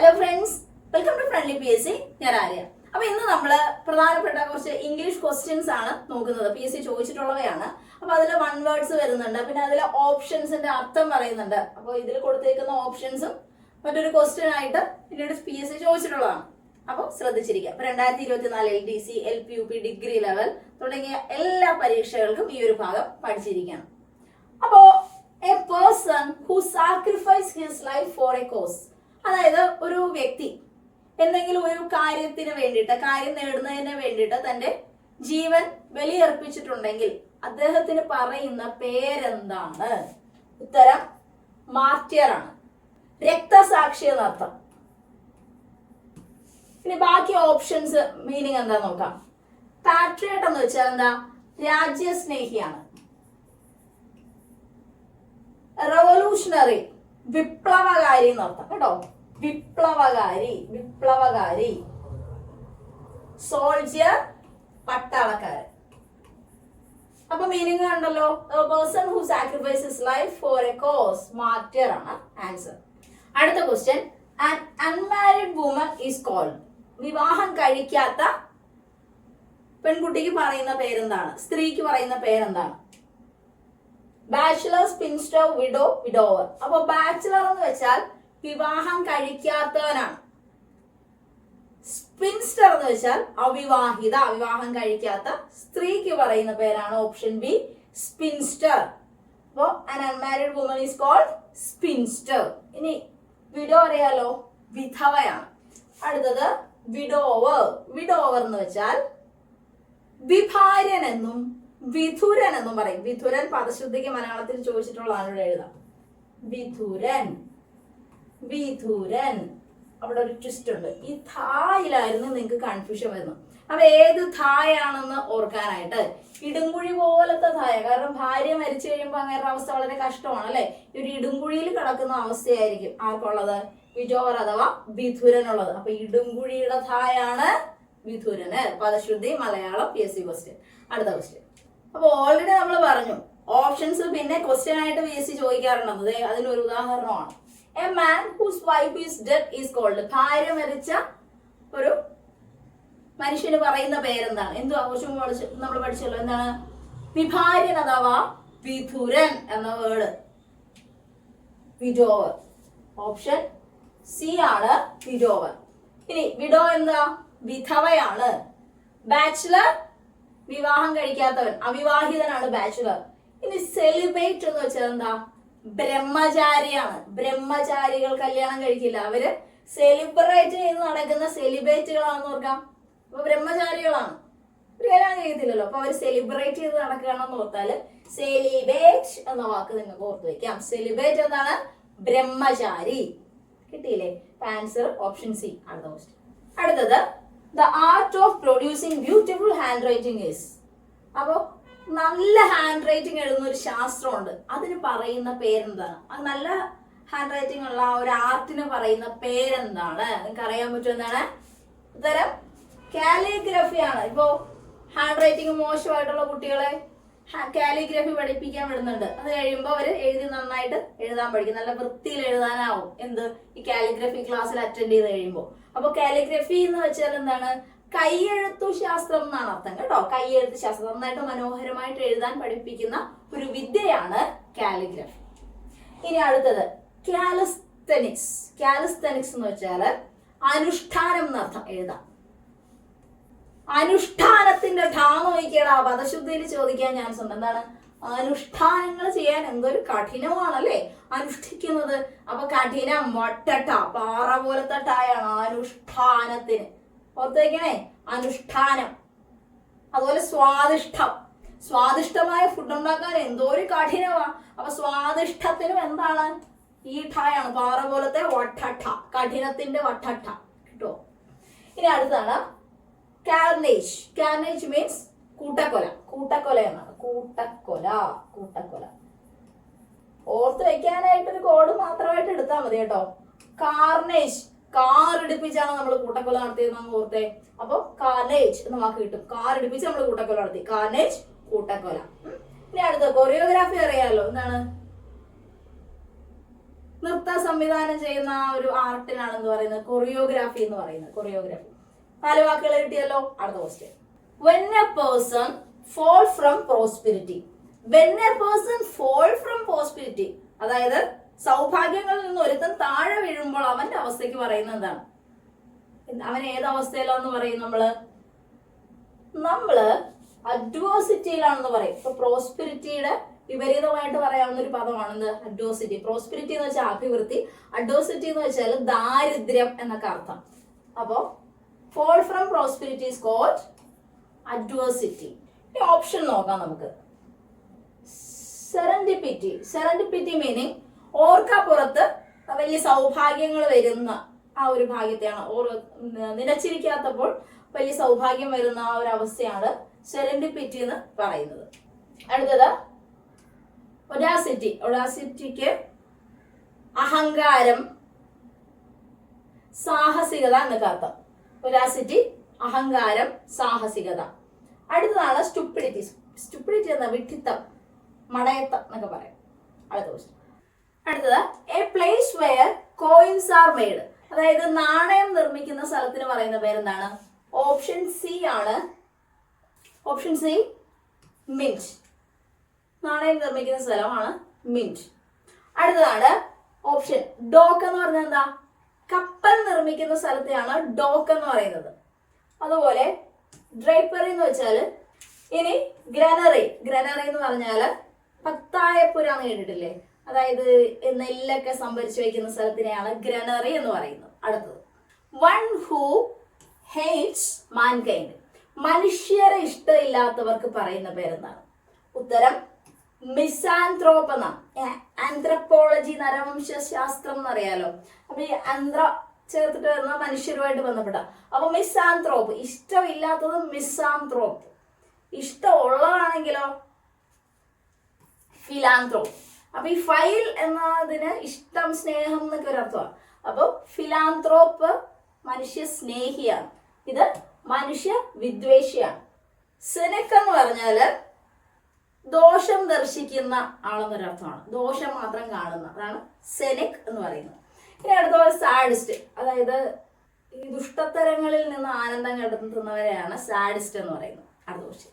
Hello friends, welcome to friendly PSC. ഞാൻ ആര്യ. അപ്പൊ ഇന്ന് നമ്മള് പ്രധാനപ്പെട്ട കുറച്ച് ഇംഗ്ലീഷ് ക്വസ്റ്റ്യൻസ് ആണ് നോക്കുന്നത്. PSC ചോദിച്ചിട്ടുള്ളവയാണ്. അപ്പൊ അതിൽ വൺ വേർഡ്സ് വരുന്നുണ്ട്, പിന്നെ അതിൽ ഓപ്ഷൻസിന്റെ അർത്ഥം പറയുന്നുണ്ട്. അപ്പൊ ഇതിൽ കൊടുത്തേക്കുന്ന ഓപ്ഷൻസും മറ്റൊരു ക്വസ്റ്റ്യൻ ആയിട്ട് പിന്നീട് PSC ചോദിച്ചിട്ടുള്ളതാണ്. അപ്പോൾ ശ്രദ്ധിച്ചിരിക്കുക. അപ്പൊ 2024 LDC, LP, UP, degree level തുടങ്ങിയ എല്ലാ പരീക്ഷകൾക്കും ഈ ഒരു ഭാഗം പഠിച്ചിരിക്കണം. അപ്പോ a person who sacrifice his life for a cause, അതായത് ഒരു വ്യക്തി എന്തെങ്കിലും ഒരു കാര്യത്തിന് വേണ്ടിയിട്ട്, കാര്യം നേടുന്നതിന് വേണ്ടിയിട്ട് തന്റെ ജീവൻ ബലിയർപ്പിച്ചിട്ടുണ്ടെങ്കിൽ അദ്ദേഹത്തിന് പറയുന്ന പേരെന്താണ്? ഉത്തരം മാർട്ടിയർ ആണ്, രക്തസാക്ഷി എന്നർത്ഥം. ഇനി ബാക്കി ഓപ്ഷൻസ് മീനിങ് എന്താ നോക്കാം. പാട്രിയറ്റ് എന്ന് വെച്ചാൽ എന്താ? രാജ്യസ്നേഹിയാണ്. റവല്യൂഷണറി, വിപ്ലവകാരി എന്നർത്ഥം കേട്ടോ. വിപ്ലവകാരി. സോൾജിയർ, പട്ടാളക്കാരൻ. അപ്പൊ മീനിങ് കണ്ടല്ലോ. Person who sacrifices life for a cause, martyr ആണ് ആൻസർ. അടുത്ത question, an unmarried woman is called. വിവാഹം കഴിക്കാത്ത പെൺകുട്ടിക്ക് പറയുന്ന പേരെന്താണ്? സ്ത്രീക്ക് പറയുന്ന പേരെന്താണ്? Bachelor, spinster, widow, widower. അപ്പൊ ബാച്ചിലർ എന്ന് വെച്ചാൽ വിവാഹം കഴിക്കാത്തവനാണ്. സ്പിൻസ്റ്റർ എന്ന് വെച്ചാൽ അവിവാഹിത, വിവാഹം കഴിക്കാത്ത സ്ത്രീക്ക് പറയുന്ന പേരാണ് ഓപ്ഷൻ ബി, സ്പിൻസ്റ്റർ. അപ്പോ an unmarried woman is called spinster. ഇനി വിഡോ അറിയാലോ, വിധവയാണ്. അടുത്തത് വിഡോവർ. വിഡോവർ എന്ന് വെച്ചാൽ വിഭാര്യൻ എന്നും വിധുരൻ എന്നും പറയും. വിധുരൻ പദശുദ്ധിക്ക് മലയാളത്തിൽ ചോദിച്ചിട്ടുള്ളതാണ് ഇവിടെ എഴുതാം. വിധുരൻ. അവിടെ ഒരു ട്വിസ്റ്റ് ഉണ്ട്. ഈ ഥായിലായിരുന്നു നിങ്ങൾക്ക് കൺഫ്യൂഷൻ വരുന്നത്. അപ്പൊ ഏത് ഥായാണെന്ന് ഓർക്കാനായിട്ട്, ഇടുങ്കുഴി പോലത്തെ ഥായ. കാരണം ഭാര്യ മരിച്ചു കഴിയുമ്പോൾ അങ്ങനെയുള്ള അവസ്ഥ വളരെ കഷ്ടമാണ് അല്ലെ. ഒരു ഇടുങ്കുഴിയിൽ കിടക്കുന്ന അവസ്ഥയായിരിക്കും ആർക്കുള്ളത്? വിഡോവർ അഥവാ വിധുരനുള്ളത്. അപ്പൊ ഇടുങ്കുഴിയുടെ ഥായാണ് വിധുരന്. പദശുദ്ധി മലയാളം PSC ക്വസ്റ്റ്യൻ. അടുത്ത ക്വസ്റ്റ്യൻ. അപ്പൊ ഓൾറെഡി നമ്മൾ പറഞ്ഞു ഓപ്ഷൻസ് പിന്നെ ക്വസ്റ്റ്യൻ ആയിട്ട് PSC ചോദിക്കാറുണ്ടെന്നത്. അതിനൊരു ഉദാഹരണമാണ് a man whose wife is dead is called. ഭാര്യ മരിച്ച ഒരു മനുഷ്യന് പറയുന്ന പേരെന്താണ്? എന്തു ആവശ്യം നമ്മൾ പഠിച്ചല്ലോ. എന്താണ്? വിഭാര്യൻ അഥവാ വിധുരൻ എന്ന വേർഡ്. വിഡോവർ. ഓപ്ഷൻ സി ആണ് വിഡോവർ. ഇനി വിഡോ എന്താ? വിധവയാണ്. ബാച്ചിലർ, വിവാഹം കഴിക്കാത്തവൻ, അവിവാഹിതനാണ് ബാച്ചിലർ. ഇനി സെലിബേറ്റ് എന്ന് വെച്ചാൽ എന്താ? ബ്രഹ്മചാരിയാണ്. ബ്രഹ്മചാരികൾ കല്യാണം കഴിക്കില്ല, അവര് സെലിബ്രേറ്റ് ചെയ്ത് നടക്കുന്ന സെലിബ്രേറ്റുകളാണെന്ന് ഓർക്കാം. അപ്പൊ ബ്രഹ്മചാരികളാണ്, ഒരു കല്യാണം കഴിയത്തില്ലല്ലോ. അപ്പൊ അവര് സെലിബ്രേറ്റ് ചെയ്ത് നടക്കുകയാണെന്ന് ഓർത്താല് സെലിബേറ്റ് എന്ന വാക്ക് നിങ്ങൾക്ക് ഓർത്ത് വെക്കാം. സെലിബ്രേറ്റ് എന്താണ്? ബ്രഹ്മചാരി. കിട്ടിയില്ലേ? Answer option C. അടുത്തത് the art of producing beautiful handwriting is. അപ്പോ നല്ല ഹാൻഡ് റൈറ്റിംഗ് എഴുതുന്ന ഒരു ശാസ്ത്രമുണ്ട്, അതിന് പറയുന്ന പേരെന്താണ്? അത് നല്ല ഹാൻഡ് റൈറ്റിംഗ് ഉള്ള ഒരു ആർട്ടിന് പറയുന്ന പേരെന്താണ്? നിങ്ങൾക്ക് അറിയാൻ പറ്റും. എന്താണ് ഉത്തരം? കാലിഗ്രഫി ആണ്. ഇപ്പോ ഹാൻഡ് റൈറ്റിംഗ് മോശമായിട്ടുള്ള കുട്ടികളെ കാലിഗ്രഫി പഠിപ്പിക്കാൻ വിടുന്നുണ്ട്. അത് കഴിയുമ്പോൾ അവര് എഴുതി നന്നായിട്ട് എഴുതാൻ പഠിക്കും, നല്ല വൃത്തിയിൽ എഴുതാനാവും. എന്ത്? ഈ കാലിഗ്രഫി ക്ലാസ്സിൽ അറ്റൻഡ് ചെയ്ത് കഴിയുമ്പോൾ. അപ്പൊ കാലിഗ്രഫി എന്ന് വെച്ചാൽ എന്താണ്? കൈയെഴുത്തു ശാസ്ത്രം എന്നാണ് അർത്ഥം കേട്ടോ. കൈയെഴുത്ത് ശാസ്ത്രം, നന്നായിട്ട് മനോഹരമായിട്ട് എഴുതാൻ പഠിപ്പിക്കുന്ന ഒരു വിദ്യയാണ് കാലിഗ്രഫി. ഇനി അടുത്തത് കാലിസ്തനിക്സ്. കാലിസ്തനിക്സ് എന്ന് വെച്ചാല് അനുഷ്ഠാനം എന്നർത്ഥം. എഴുതാം. അനുഷ്ഠാനത്തിന്റെ ധാമോയിക്കേടാ പദശുദ്ധിയിൽ ചോദിക്കാൻ ചാൻസ് ഉണ്ട്. എന്താണ്? അനുഷ്ഠാനങ്ങൾ ചെയ്യാൻ എന്തൊരു കഠിനമാണല്ലേ അനുഷ്ഠിക്കുന്നത്. അപ്പൊ കഠിനം, വട്ടട്ട, പാറ പോലത്തെ ടായാണ് അനുഷ്ഠാനത്തിന്. ഓർത്ത് വയ്ക്കണേ, അനുഷ്ഠാനം. അതുപോലെ സ്വാദിഷ്ടം. സ്വാദിഷ്ടമായ ഫുഡ് ഉണ്ടാക്കാൻ എന്തോ ഒരു കഠിനമാ. അപ്പൊ സ്വാദിഷ്ടത്തിനും എന്താണ്? ഈ ഠായാണ്, പാറ പോലത്തെ വട്ടട്ട, കഠിനത്തിന്റെ വട്ടട്ട. കിട്ടോ? ഇനി അടുത്താണ് കാർനേജ്. കാർനേജ് മീൻസ് കൂട്ടക്കൊല. കൂട്ടക്കൊല എന്നാണ്. കൂട്ടക്കൊല. ഓർത്ത് വെക്കാനായിട്ടൊരു കോഡ് മാത്രമായിട്ട് എടുത്താൽ മതി കേട്ടോ. കാർനേജ്, കാർ ഇടിപ്പിച്ചാണ് നമ്മൾ കൂട്ടക്കൊല നടത്തിയതെന്ന് ഓർത്തേ. അപ്പൊ കാർനേജ് എന്ന വാക്ക് കിട്ടും. കാർ ഇടിപ്പിച്ച് നമ്മൾ കൂട്ടക്കൊല നടത്തി. കാർനേജ്, കൂട്ടക്കൊല. ഇനി അടുത്ത കൊറിയോഗ്രാഫി അറിയാമല്ലോ. എന്താണ്? നൃത്ത സംവിധാനം ചെയ്യുന്ന ആ ഒരു ആർട്ടിനാണ് എന്ത് പറയുന്നത്, കൊറിയോഗ്രാഫി എന്ന് പറയുന്നത്. കൊറിയോഗ്രാഫി. 4 വാക്കുകൾ കിട്ടിയല്ലോ. അടുത്ത question. When a person fall from prosperity. When a person fall from prosperity, അതായത് സൗഭാഗ്യങ്ങളിൽ നിന്ന് ഒരുത്തൻ താഴെ വീഴുമ്പോൾ അവന്റെ അവസ്ഥയ്ക്ക് പറയുന്നത് എന്താണ്? അവൻ ഏതവസ്ഥയിലാണെന്ന് പറയും? നമ്മള് അഡ്വേഴ്സിറ്റിയിലാണെന്ന് പറയും. ഇപ്പൊ പ്രോസ്പിരിറ്റിയുടെ വിപരീതമായിട്ട് പറയാവുന്ന ഒരു പദമാണെന്ത്? അഡ്വേഴ്സിറ്റി. പ്രോസ്പിരിറ്റി എന്ന് വെച്ചാൽ അഭിവൃദ്ധി, അഡ്വേഴ്സിറ്റി എന്ന് വെച്ചാൽ ദാരിദ്ര്യം എന്നൊക്കെ അർത്ഥം. അപ്പോ fall from prosperity is called adversity. ഈ ഓപ്ഷൻ നോക്കാം നമുക്ക്. സെറൻഡിപ്പിറ്റി. സെറൻഡിപ്പിറ്റി മീനിങ് ഓർക്കപ്പുറത്ത് വലിയ സൗഭാഗ്യങ്ങൾ വരുന്ന ആ ഒരു ഭാഗ്യത്തെയാണ്, നിലച്ചിരിക്കാത്തപ്പോൾ വലിയ സൗഭാഗ്യം വരുന്ന ആ ഒരു അവസ്ഥയാണ് സെറൻഡിപ്പിറ്റി എന്ന് പറയുന്നത്. അടുത്തത് ഒഡാസിറ്റി. ഒഡാസിറ്റിക്ക് അഹങ്കാരം, സാഹസികത എന്നൊക്കെ അർത്ഥം. ഒഡാസിറ്റി അഹങ്കാരം, സാഹസികത. അടുത്തതാണ് സ്റ്റുപ്പിഡിറ്റി. സ്റ്റുപ്പിഡിറ്റി എന്ന വിഡ്ഢിത്തം, മടയത്തം എന്നൊക്കെ പറയാം. അടുത്ത ക്വസ്റ്റ്യൻ. അടുത്തത് A place where coins are made. അതായത് നാണയം നിർമ്മിക്കുന്ന സ്ഥലത്തിന് പറയുന്ന പേരെന്താണ്? ഓപ്ഷൻ സി ആണ്. Option C mint. നാണയം നിർമ്മിക്കുന്ന സ്ഥലമാണ് മിന്റ്. അടുത്തതാണ് ഓപ്ഷൻ ഡോക്ക് എന്ന് പറഞ്ഞാൽ എന്താ? കപ്പൽ നിർമ്മിക്കുന്ന സ്ഥലത്തെയാണ് ഡോക്ക് എന്ന് പറയുന്നത്. അതുപോലെ ഡ്രൈപ്പറി എന്ന് വെച്ചാൽ, ഇനി ഗ്രനറി. ഗ്രനറി എന്ന് പറഞ്ഞാല് പത്തായപ്പുരാന്ന് കേട്ടിട്ടില്ലേ? അതായത് നെല്ലൊക്കെ സംഭരിച്ചു വയ്ക്കുന്ന സ്ഥലത്തിനെയാണ് ഗ്രനറി എന്ന് പറയുന്നത്. അടുത്തത് വൺ ഹൂ ഹേറ്റ്സ് മാൻകൈൻഡ്. മനുഷ്യരെ ഇഷ്ടമില്ലാത്തവർക്ക് പറയുന്ന പേരെന്താണ്? ഉത്തരം മിസാൻത്രോപ്പ് എന്നാണ്. ആന്ത്രപ്പോളജി, നരവംശാസ്ത്രം എന്നറിയാലോ. അപ്പൊ ഈ ആന്ധ്ര ചേർത്തിട്ട് വരുന്ന മനുഷ്യരുമായിട്ട് ബന്ധപ്പെട്ട. അപ്പൊ മിസാൻത്രോപ്പ്. ഇഷ്ടമില്ലാത്തത് മിസാൻത്രോപ്പ്. ഇഷ്ടമുള്ളതാണെങ്കിലോ ഫിലാന്ത്രോപ്പ്. അപ്പൊ ഈ ഫൈൽ എന്നതിന് ഇഷ്ടം, സ്നേഹം എന്നൊക്കെ ഒരു അർത്ഥമാണ്. അപ്പൊ ഫിലാന്ത്രോപ്പ് മനുഷ്യ സ്നേഹിയാണ്, ഇത് മനുഷ്യ വിദ്വേഷിയാണ്. സെനക് എന്ന് പറഞ്ഞാല് ദോഷം ദർശിക്കുന്ന ആളെന്നൊരർത്ഥമാണ്. ദോഷം മാത്രം കാണുന്ന, അതാണ് സെനക് എന്ന് പറയുന്നത്. ഇനി അടുത്ത സാഡിസ്റ്റ്. അതായത് ഈ ദുഷ്ടത്തരങ്ങളിൽ നിന്ന് ആനന്ദം കണ്ടെത്തുന്നവരെയാണ് സാഡിസ്റ്റ് എന്ന് പറയുന്നത്. അടുത്ത ക്വസ്റ്റ്യൻ.